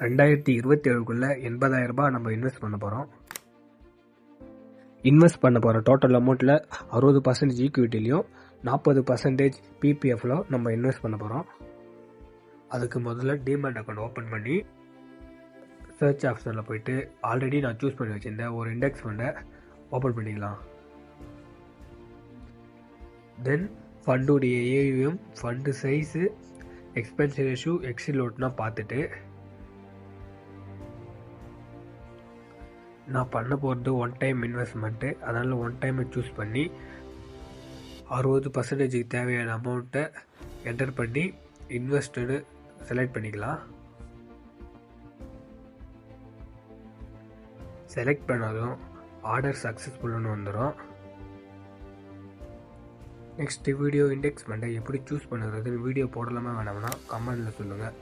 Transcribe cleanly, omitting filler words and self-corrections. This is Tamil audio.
2027க்குள்ள 80,000 ரூபாய் நம்ம இன்வெஸ்ட் பண்ண போகிறோம். இன்வெஸ்ட் பண்ண போகிற டோட்டல் அமௌண்ட்டில் 60% ஈக்விட்டிலையும் 40% பிபிஎஃப்ல நம்ம இன்வெஸ்ட் பண்ண போகிறோம். அதுக்கு முதல்ல டிமேட் அக்கௌண்ட் ஓப்பன் பண்ணி சர்ச் ஆப்ஷனில் போயிட்டு ஆல்ரெடி நான் சூஸ் பண்ணி வச்சுருந்தேன் ஒரு இண்டெக்ஸ் ஃபண்டை ஓப்பன் பண்ணிக்கலாம். தென் ஃபண்டுடைய AUM, fund size, expense ratio, எக்ஸிலோட்னா பார்த்துட்டு நான் பண்ண போகிறது ஒன் டைம் இன்வெஸ்ட்மெண்ட்டு, அதனால் ஒன் டைமை சூஸ் பண்ணி 60%க்கு தேவையான அமௌண்ட்டை என்டர் பண்ணி இன்வெஸ்ட்டுன்னு செலக்ட் பண்ணிக்கலாம். செலக்ட் பண்ணதும் ஆர்டர் சக்ஸஸ்ஃபுல்லுன்னு வந்துடும். நெக்ஸ்ட் வீடியோ இண்டெக்ஸ் ஃபண்டை எப்படி சூஸ் பண்ணுறதுன்னு வீடியோ போடலாமா வேணாம்னா கமெண்டில் சொல்லுங்கள்.